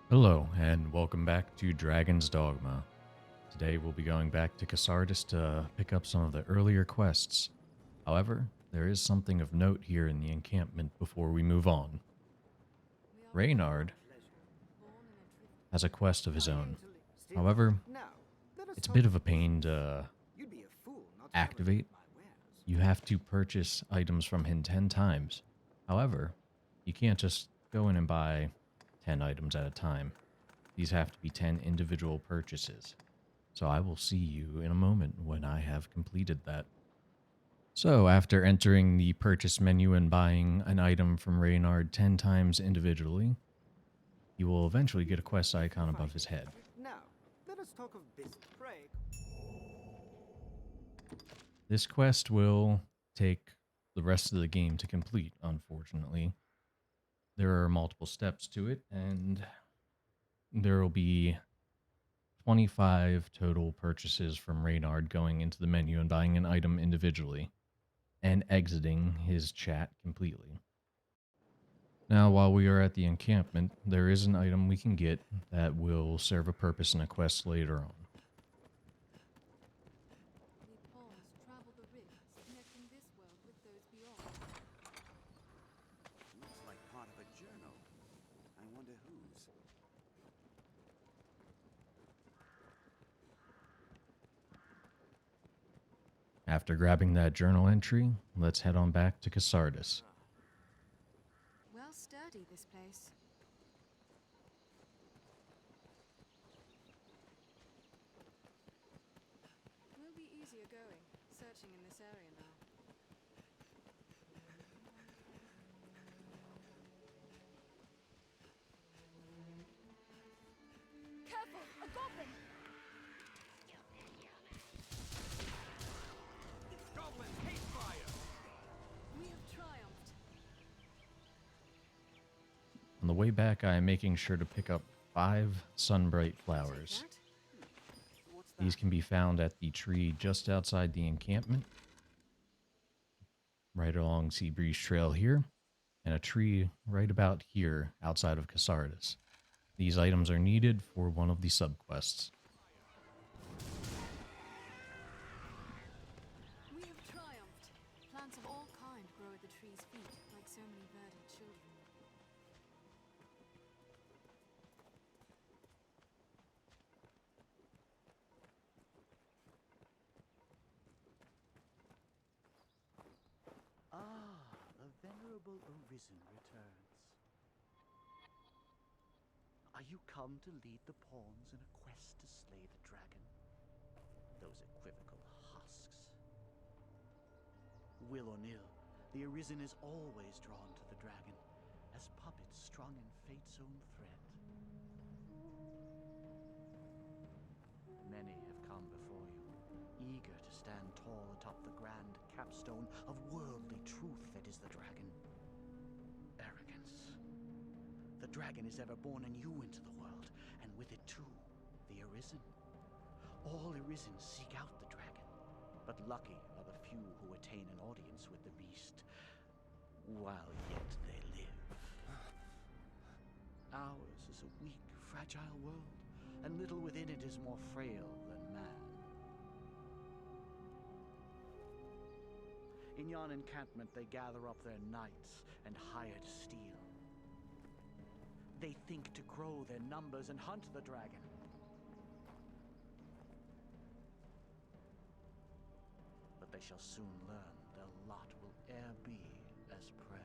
Hello, and welcome back to Dragon's Dogma. Today we'll be going back to Cassardis to pick up some of the earlier quests. However, there is something of note here in the encampment before we move on. Reynard has a quest of his own. However, it's a bit of a pain to activate. You have to purchase items from him 10 times. However, you can't just go in and buy 10 items at a time. These have to be 10 individual purchases. So I will see you in a moment when I have completed that. So after entering the purchase menu and buying an item from Reynard 10 times individually, you will eventually get a quest icon above his head. Now, let us talk of business. Pray. This quest will take the rest of the game to complete, unfortunately. There are multiple steps to it, and there will be 25 total purchases from Reynard going into the menu and buying an item individually and exiting his chat completely. Now, while we are at the encampment, there is an item we can get that will serve a purpose in a quest later on. We pause, travel the rifts, connecting this world with those beyond. Looks like part of a journal. I wonder whose. After grabbing that journal entry, let's head on back to Cassardis. Well sturdy, this place. Will be easier going, searching in this area now. Careful! A goblin! Goblins hate fire! We have triumphed. On the way back, I am making sure to pick up 5 sunbright flowers. Take that. What's that? These can be found at the tree just outside the encampment, right along Seabreeze Trail here, and a tree right about here outside of Cassardis. These items are needed for one of the subquests. We have triumphed. Plants of all kind grow at the tree's feet, like so many verdant children. Ah, the venerable Arisen returns. Are you come to lead the pawns in a quest to slay the dragon? Those equivocal husks. Will or nill, the Arisen is always drawn to the dragon, as puppets strung in fate's own thread. Many have come before you, eager to stand tall atop the grand capstone of worldly truth that is the dragon. Arrogance. The dragon is ever born anew into the world, and with it too, the Arisen. All Arisen seek out the dragon, but lucky are the few who attain an audience with the beast, while yet they live. Ours is a weak, fragile world, and little within it is more frail than man. In yon encampment they gather up their knights and hired steel. They think to grow their numbers and hunt the dragon. But they shall soon learn their lot will e'er be as prey.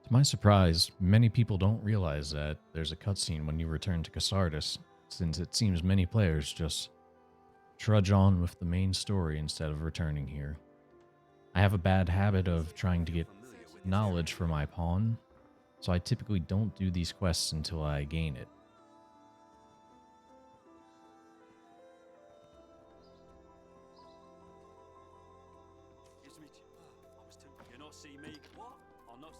To my surprise, many people don't realize that there's a cutscene when you return to Cassardis, since it seems many players just trudge on with the main story instead of returning here. I have a bad habit of trying to get knowledge for my pawn, so I typically don't do these quests until I gain it. Yes, mate. I was too. You not see me? What? I'm not.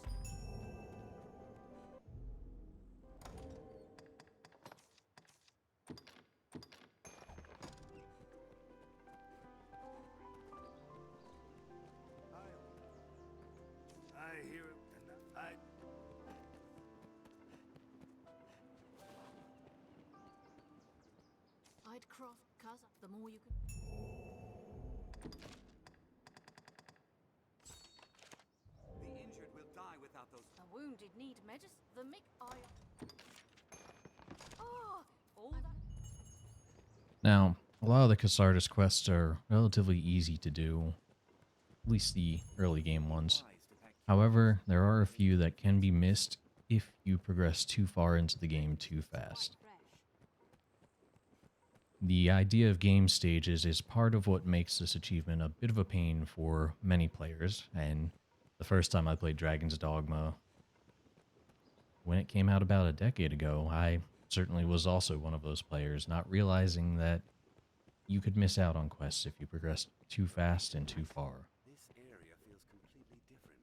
I'd cross Cassardis. The more you can. The injured will die without those. The wounded need medicine. The mick I. Oh, all that. Now, a lot of the Cassardis quests are relatively easy to do, at least the early game ones. Wise to pack. However, there are a few that can be missed if you progress too far into the game too fast. Fresh. The idea of game stages is part of what makes this achievement a bit of a pain for many players, and the first time I played Dragon's Dogma, when it came out about a decade ago, I certainly was also one of those players, not realizing that you could miss out on quests if you progressed too fast and too far. This area feels completely different.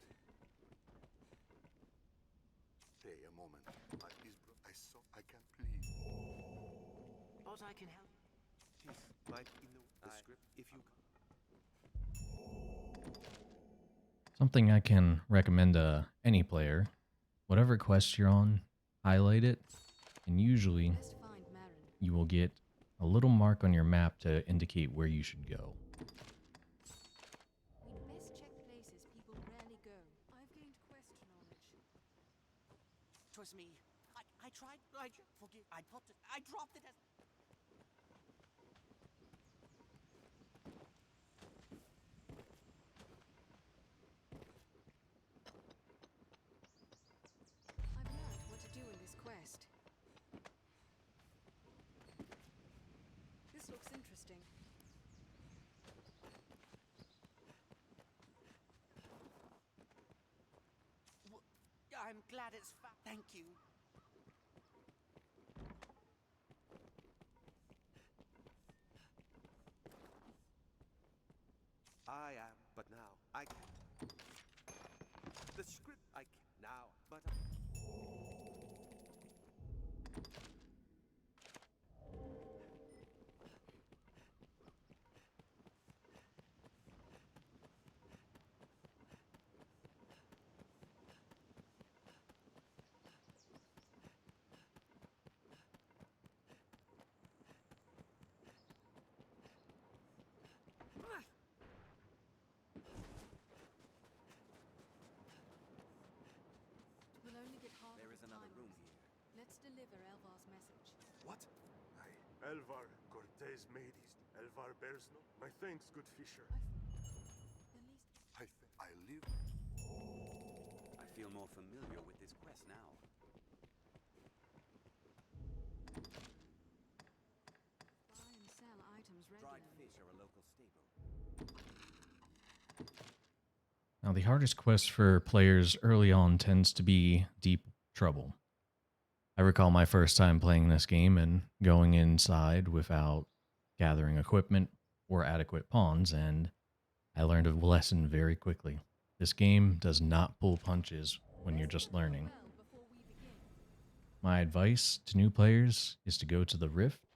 Stay a moment. I can't please. But I can help. Tis might in the script if you. Something I can recommend to any player, whatever quest you're on, highlight it, and usually Best find Marin. you will get a little mark on your map to indicate where you should go. We'd best check places people rarely go. I've gained quest knowledge. 'Twas me. I tried. Forgive. I put it. I dropped it as. I've learned what to do in this quest. This looks interesting. I'm glad it's thank you. I am, but now I can. The script I can now, but We'll only get half there of is the another time room on this. here. Let's deliver Elvar's message. What? Elvar Cortez Maidis. Elvar bears no. My thanks, good fisher. The least. I live. I feel more familiar with this quest now. Buy and sell items Dried regularly. fish are a local staple. Now, the hardest quest for players early on tends to be Deep Trouble. I recall my first time playing this game and going inside without gathering equipment or adequate pawns, and I learned a lesson very quickly. This game does not pull punches when you're just learning. Well, before we begin. My advice to new players is to go to the Rift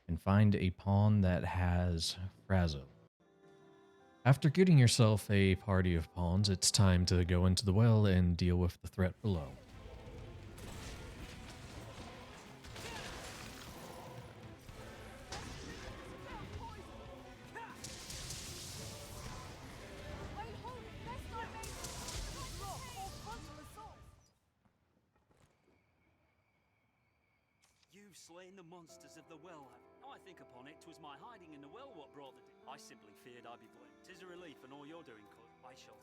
and find a pawn that has Frazo. After getting yourself a party of pawns, it's time to go into the well and deal with the threat below. You've slain the monsters of the well. I think upon it, 'twas my hiding in the well what brought the. I simply feared I'd be blamed. 'Tis a relief in all you're doing, cuz I shall.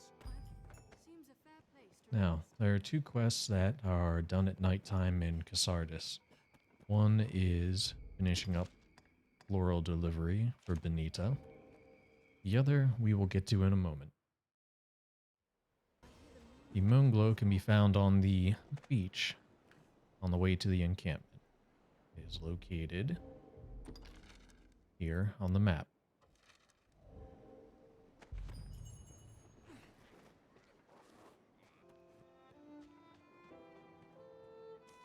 Seems a fair place to Now, rest. there are two quests that are done at nighttime in Cassardis. One is finishing up floral delivery for Benita. The other we will get to in a moment. The moon glow can be found on the beach on the way to the encampment. It is located here on the map.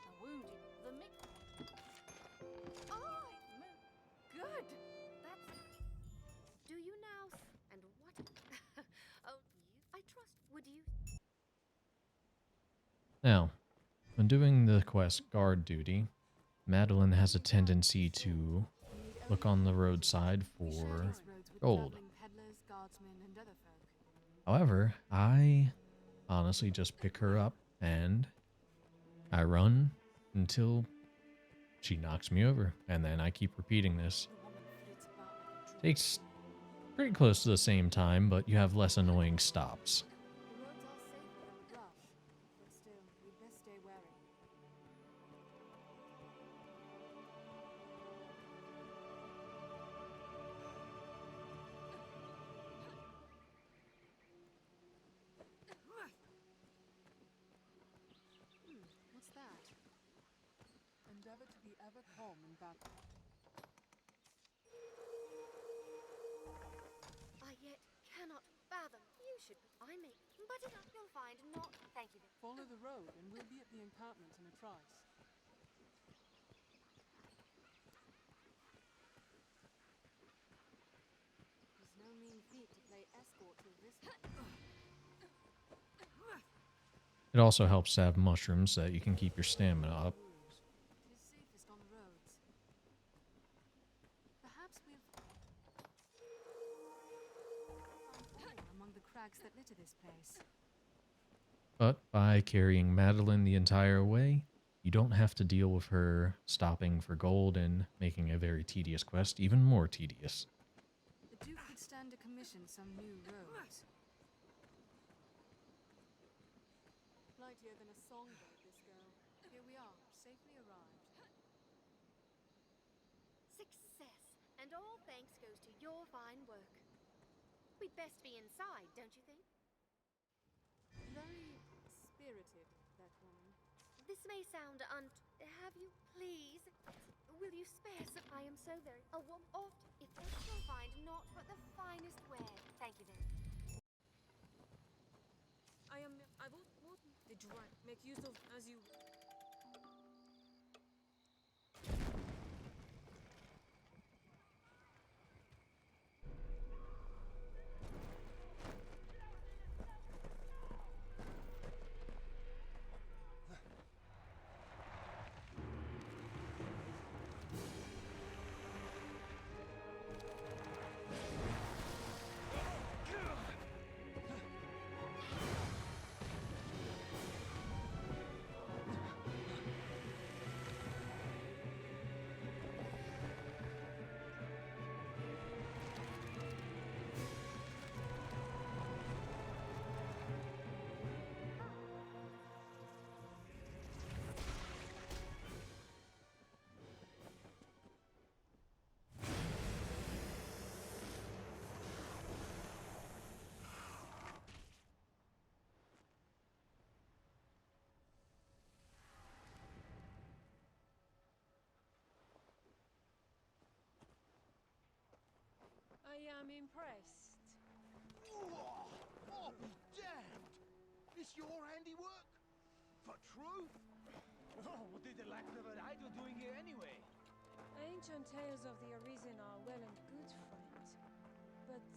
The wounded. The mick. Oh, good. That's. Do you now? And what? Oh, I trust. Would you? Now, when doing the quest guard duty, Madeline has a tendency to look on the roadside We share for these roads with gold. traveling peddlers, guardsmen, and other folk. However, I honestly just pick her up and I run until she knocks me over, and then I keep repeating this. The woman flits about like a dream. Takes pretty close to the same time, but you have less annoying stops. The roads are safer than the brush, but still, we'd best stay wary. What's that? Endeavor to be ever calm in battle. I yet cannot fathom. You should. I may. But it you'll find not. Thank you. Follow the road, and we'll be at the encampment in a trice. It's no mean feat to play escort to this. It also helps to have mushrooms so that you can keep your stamina up. It is safest on the roads. Perhaps we'll find ore among the crags that litter this place. But by carrying Madeline the entire way, you don't have to deal with her stopping for gold and making a very tedious quest even more tedious. The Duke could stand to commission some new roads. Flightier than a songbird, this girl. Here we are, safely arrived. Success, and all thanks goes to your fine work. We'd best be inside, don't you think? Very spirited, that woman. This may sound have you, please? Will you spare some? I am so very. A woman oft, if you'll find naught but the finest wear. Thank you then. I would the drag make use of as you. I am impressed. Oh, be damned! This your handiwork? For true? Oh, what did the lack of an idol doing here anyway? Ancient tales of the Arisen are well and good, friend. But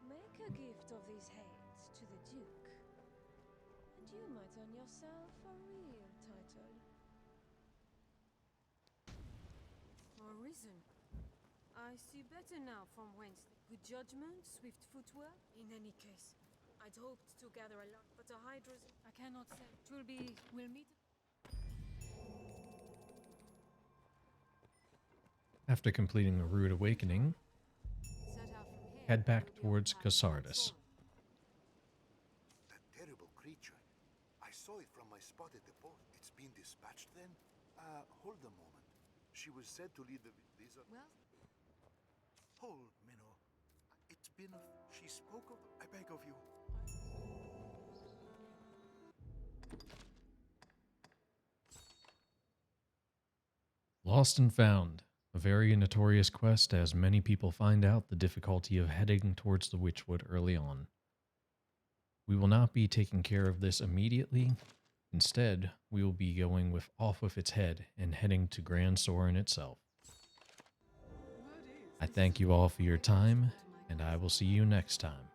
make a gift of these heights to the Duke, and you might earn yourself a real title. Arisen. I see better now from whence. Good judgment, swift footwork. In any case, I'd hoped to gather a lot, but a Hydra's. I cannot say. We'll meet. After completing the Rude Awakening, Set out from here. head back we'll be on towards the path of Cassardis. storm. That terrible creature. I saw it from my spot at the port. It's been dispatched then? Hold a moment. She was said to lead the... These are... Well, Hold, Minnow. It's been of... She spoke of... I beg of you. Lost and Found, a very notorious quest as many people find out the difficulty of heading towards the Witchwood early on. We will not be taking care of this immediately. Instead, we will be going off with its head and heading to Grand Soren itself. I thank you all for your time, and I will see you next time.